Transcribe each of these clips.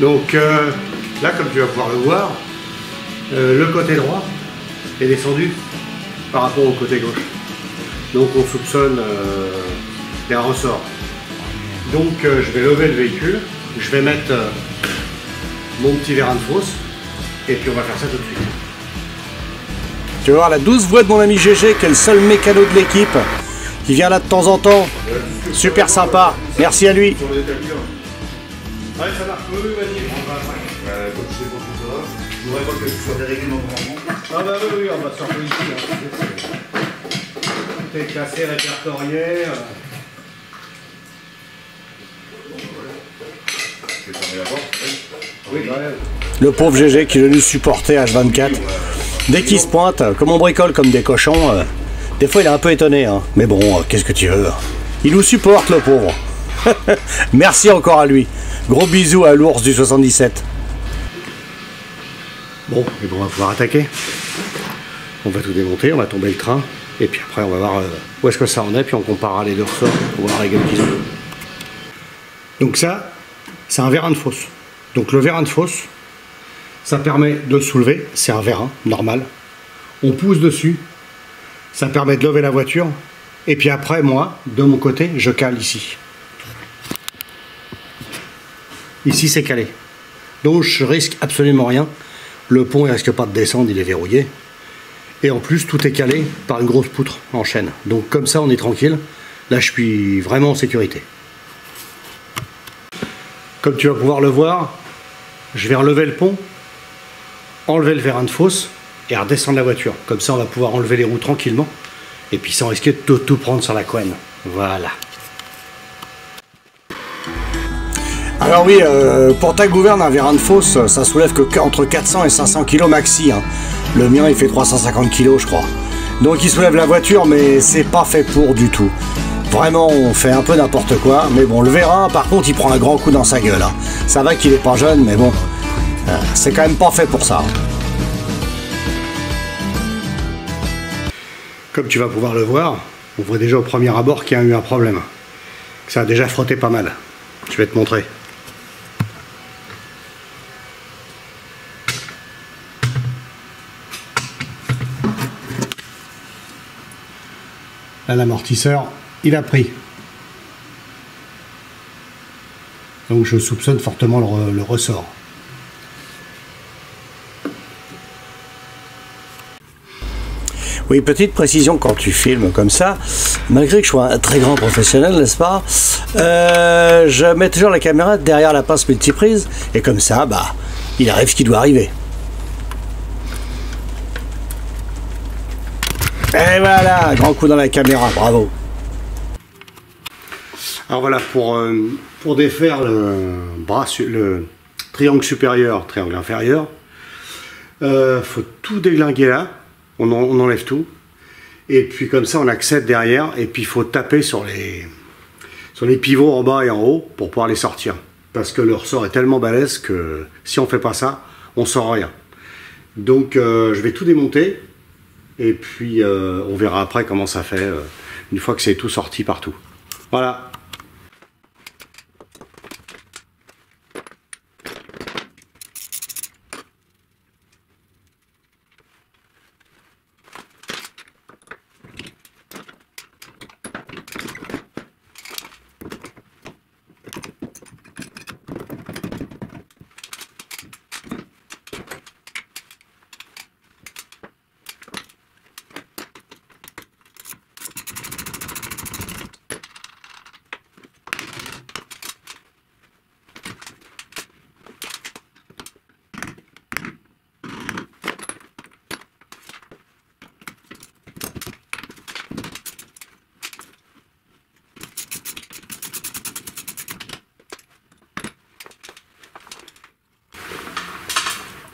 Donc là, comme tu vas pouvoir le voir, le côté droit est descendu par rapport au côté gauche. Donc on soupçonne des ressorts. Donc je vais lever le véhicule, je vais mettre mon petit vérin de fosse et puis on va faire ça tout de suite. Tu vas voir la douce voix de mon ami GG qui est le seul mécano de l'équipe qui vient là de temps en temps. Super sympa, merci à lui. Ouais, ça marche, oui, vas-y, on va après. Comme je sais pas tout ça, je voudrais pas que tu sois déréglé normalement. Ah bah oui, on va sortir ici. Hein. Tout est classé, répertorié. C'est fermé la porte, oui. Oui, quand même. Le pauvre GG qui le nous supportait H24. Dès qu'il se pointe, comme on bricole comme des cochons, des fois il est un peu étonné. Hein. Mais bon, qu'est-ce que tu veux? Il nous supporte le pauvre. Merci encore à lui. Gros bisous à l'ours du 77. Bon, et bon, on va pouvoir attaquer. On va tout démonter, on va tomber le train. Et puis après, on va voir où est-ce que ça en est. Puis on comparera les deux ressorts pour voir la gueule qu'ils ont. Donc ça, c'est un vérin de fosse. Donc le vérin de fosse, ça permet de le soulever. C'est un vérin normal. On pousse dessus. Ça permet de lever la voiture. Et puis après, moi, de mon côté, je cale ici. Ici, c'est calé. Donc je risque absolument rien. Le pont, il risque pas de descendre, il est verrouillé. Et en plus, tout est calé par une grosse poutre en chaîne. Donc comme ça, on est tranquille. Là, je suis vraiment en sécurité. Comme tu vas pouvoir le voir, je vais relever le pont, enlever le vérin de fosse et redescendre la voiture. Comme ça, on va pouvoir enlever les roues tranquillement. Et puis sans risquer de tout prendre sur la couenne. Voilà. Alors oui, pour ta gouverne, un vérin de fosse, ça soulève que entre 400 et 500 kg maxi. Hein. Le mien, il fait 350 kg, je crois. Donc il soulève la voiture, mais c'est pas fait pour du tout. Vraiment, on fait un peu n'importe quoi. Mais bon, le vérin, par contre, il prend un grand coup dans sa gueule. Hein. Ça va qu'il est pas jeune, mais bon, c'est quand même pas fait pour ça. Comme tu vas pouvoir le voir, on voit déjà au premier abord qu'il y a eu un problème. Ça a déjà frotté pas mal. Je vais te montrer. Là, l'amortisseur, il a pris. Donc je soupçonne fortement le ressort. Oui, petite précision quand tu filmes comme ça, malgré que je sois un très grand professionnel, n'est-ce pas, je mets toujours la caméra derrière la pince multiprise, et comme ça, bah, il arrive ce qui doit arriver. Et voilà, grand coup dans la caméra, bravo. Alors voilà, pour défaire le triangle supérieur, triangle inférieur, faut tout déglinguer là. On enlève tout. Et puis comme ça, on accède derrière. Et puis il faut taper sur les pivots en bas et en haut pour pouvoir les sortir. Parce que le ressort est tellement balèze que si on ne fait pas ça, on ne sort rien. Donc je vais tout démonter. Et puis on verra après comment ça fait une fois que c'est tout sorti partout. Voilà.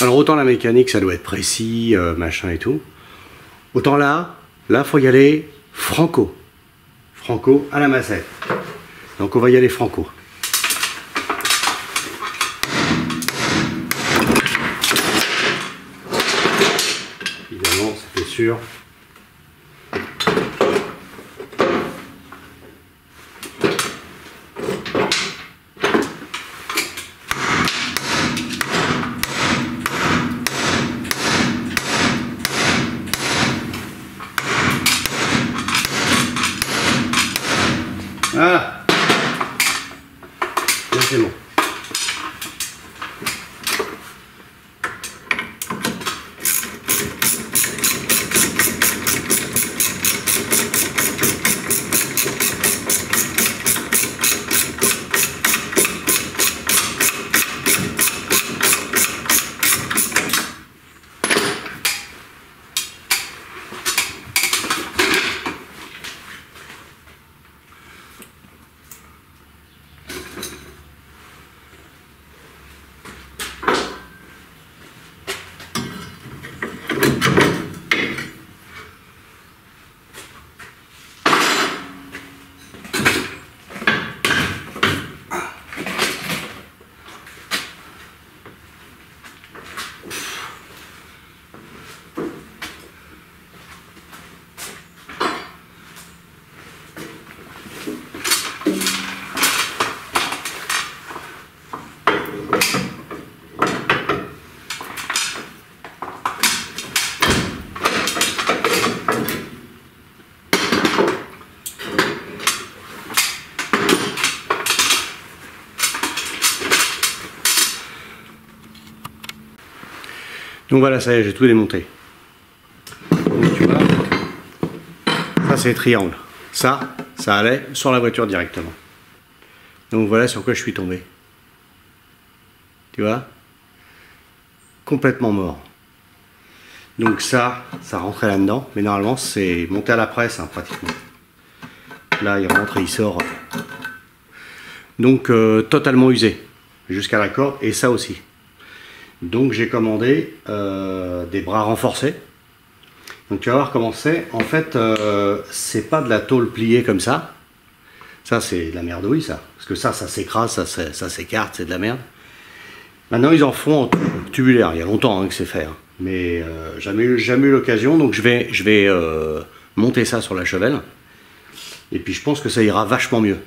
Alors autant la mécanique ça doit être précis, machin et tout, autant là faut y aller franco à la massette. Donc on va y aller franco. Évidemment, c'était sûr. Voilà. Là, c'est bon. Donc voilà, ça y est, j'ai tout démonté. Donc tu vois, ça c'est triangle. Ça allait sur la voiture directement. Donc voilà sur quoi je suis tombé. Tu vois? Complètement mort. Donc ça rentrait là-dedans, mais normalement c'est monté à la presse, hein, pratiquement. Là il rentre et il sort. Donc totalement usé, jusqu'à la corde, et ça aussi. Donc j'ai commandé des bras renforcés. Donc tu vas voir comment c'est. En fait, c'est pas de la tôle pliée comme ça. Ça c'est de la merdouille ça. Parce que ça s'écrase, ça s'écarte, c'est de la merde. Maintenant ils en font en tubulaire. Il y a longtemps que c'est fait. Hein. Mais jamais eu l'occasion. Donc je vais monter ça sur la chevelle. Et puis je pense que ça ira vachement mieux.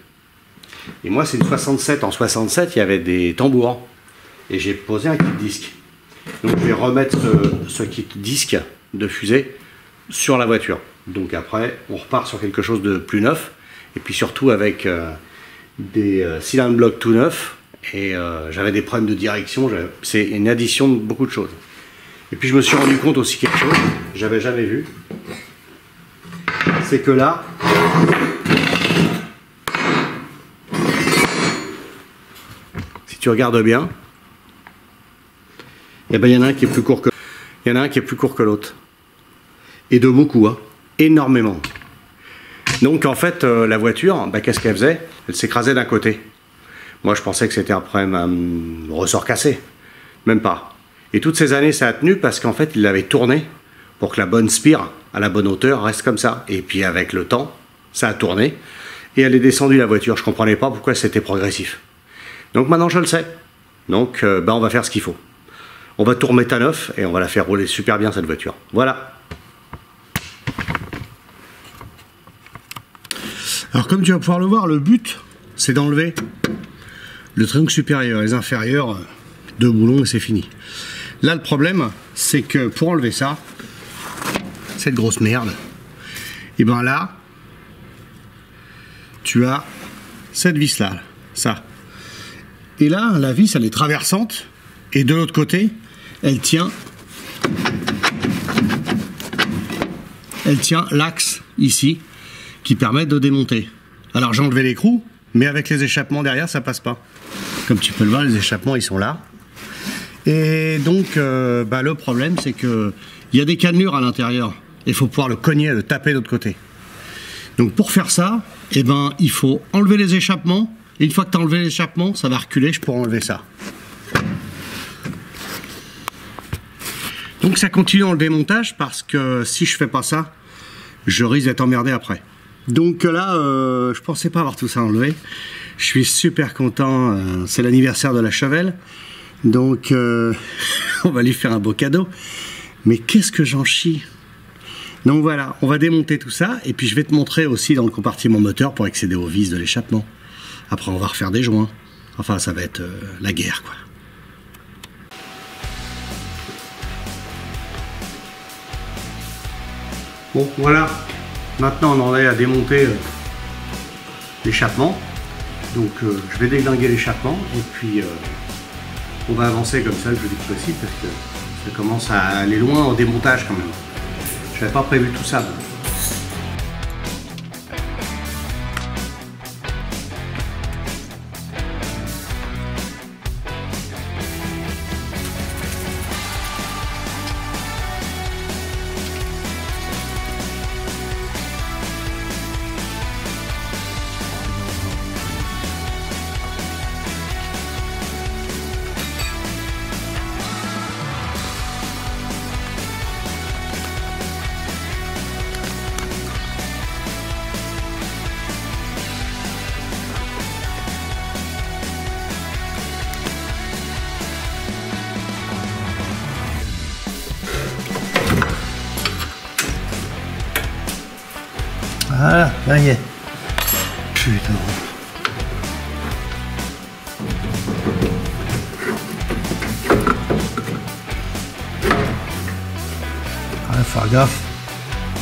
Et moi c'est une 67. En 67 il y avait des tambours. Et j'ai posé un kit disque. Donc je vais remettre ce kit disque de fusée sur la voiture. Donc après on repart sur quelque chose de plus neuf. Et puis surtout avec des cylindres blocs tout neufs. Et j'avais des problèmes de direction. C'est une addition de beaucoup de choses. Et puis je me suis rendu compte aussi quelque chose que j'avais jamais vu. C'est que là, si tu regardes bien, et ben, il y en a un qui est plus court que l'autre. Et de beaucoup, hein. Énormément. Donc en fait, la voiture, bah, qu'est-ce qu'elle faisait? Elle s'écrasait d'un côté. Moi je pensais que c'était après un ressort cassé. Même pas. Et toutes ces années ça a tenu parce qu'en fait il l'avait tourné pour que la bonne spire à la bonne hauteur reste comme ça. Et puis avec le temps, ça a tourné. Et elle est descendue la voiture. Je comprenais pas pourquoi c'était progressif. Donc maintenant je le sais. Donc bah, on va faire ce qu'il faut. On va tout remettre à neuf et on va la faire rouler super bien cette voiture. Voilà. Alors comme tu vas pouvoir le voir, le but c'est d'enlever le triangle supérieur, les inférieurs, deux boulons et c'est fini. Là le problème c'est que pour enlever ça, cette grosse merde, et ben là tu as cette vis là, ça. Et là la vis elle est traversante et de l'autre côté elle tient l'axe ici qui permet de démonter. Alors j'ai enlevé l'écrou, mais avec les échappements derrière ça passe pas. Comme tu peux le voir, les échappements ils sont là. Et donc bah, le problème c'est que il y a des cannelures à l'intérieur. Il faut pouvoir le cogner, le taper de l'autre côté. Donc pour faire ça, eh ben, il faut enlever les échappements. Et une fois que tu as enlevé l'échappement, ça va reculer, je pourrai enlever ça. Donc ça continue dans le démontage parce que si je fais pas ça, je risque d'être emmerdé après. Donc là, je pensais pas avoir tout ça enlevé. Je suis super content. C'est l'anniversaire de la Chevelle. Donc on va lui faire un beau cadeau. Mais qu'est-ce que j'en chie. Donc voilà, on va démonter tout ça. Et puis je vais te montrer aussi dans le compartiment moteur pour accéder aux vis de l'échappement. Après on va refaire des joints. Enfin ça va être la guerre quoi. Bon, voilà. Maintenant, on en est à démonter l'échappement. Donc je vais déglinguer l'échappement et puis on va avancer comme ça le plus vite possible parce que ça commence à aller loin en démontage quand même. Je n'avais pas prévu tout ça. Voilà, là y est. Putain. Ah, faire gaffe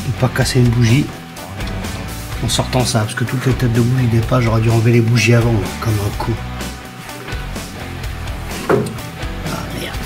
de ne pas casser une bougie en sortant ça, parce que toutes les têtes de bougie dépassent, j'aurais dû enlever les bougies avant, là, comme un coup. Ah merde.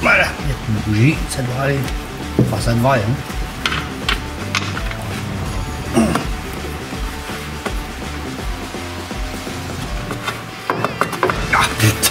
Voilà, il n'y a plus de bougie, ça devrait aller. Enfin, ça devrait, hein. Ah, putain.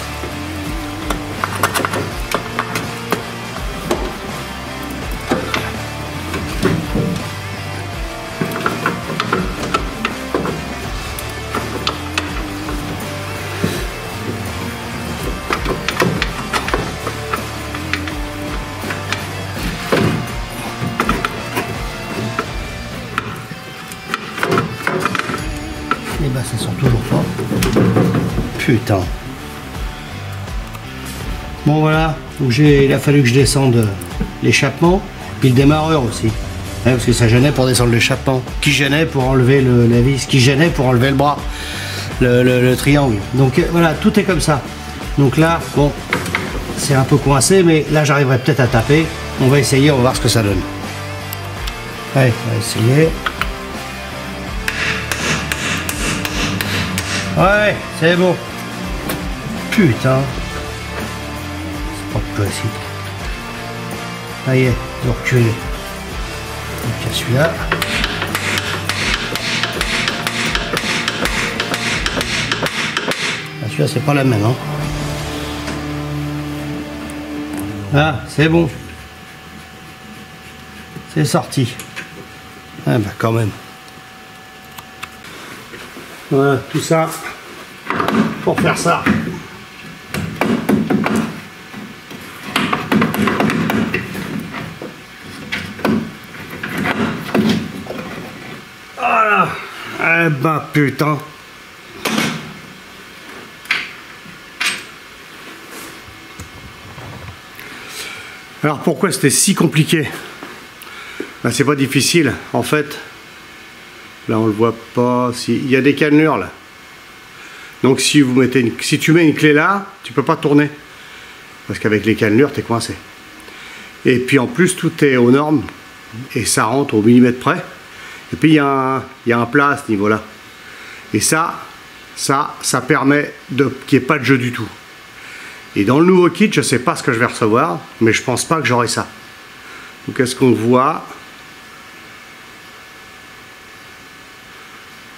Et bah ça sort toujours pas. Putain. Bon voilà, donc il a fallu que je descende l'échappement, puis le démarreur aussi. Ouais, parce que ça gênait pour descendre l'échappement, qui gênait pour enlever la vis, qui gênait pour enlever le bras, le triangle. Donc voilà, tout est comme ça. Donc là, bon, c'est un peu coincé, mais là j'arriverai peut-être à taper. On va essayer, on va voir ce que ça donne. Allez, on va essayer. Ouais, c'est bon. Putain. C'est pas possible. Ça y est, je vais reculer. Donc il y a celui-là. Ah, celui-là, c'est pas la même, hein. Ah, c'est bon. C'est sorti. Ah bah quand même. Voilà, tout ça pour faire ça. Voilà. Eh ben putain. Alors pourquoi c'était si compliqué? Ben, c'est pas difficile en fait. Là on le voit pas, il y a des cannelures là. Donc si tu mets une clé là, tu peux pas tourner. Parce qu'avec les cannelures, tu es coincé. Et puis en plus, tout est aux normes. Et ça rentre au millimètre près. Et puis il y a un plat à ce niveau-là. Et ça permet qu'il n'y ait pas de jeu du tout. Et dans le nouveau kit, je sais pas ce que je vais recevoir, mais je pense pas que j'aurai ça. Donc est-ce qu'on voit?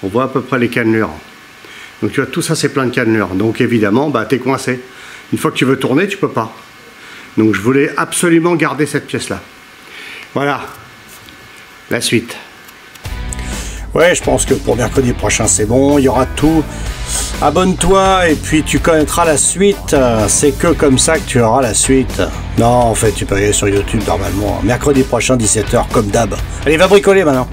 On voit à peu près les cannelures. Donc tu vois, tout ça c'est plein de cannelures. Donc évidemment, bah, tu es coincé. Une fois que tu veux tourner, tu peux pas. Donc je voulais absolument garder cette pièce-là. Voilà. La suite. Ouais, je pense que pour mercredi prochain, c'est bon. Il y aura tout. Abonne-toi et puis tu connaîtras la suite. C'est que comme ça que tu auras la suite. Non, en fait, tu peux aller sur YouTube normalement. Mercredi prochain, 17 h, comme d'hab. Allez, va bricoler maintenant.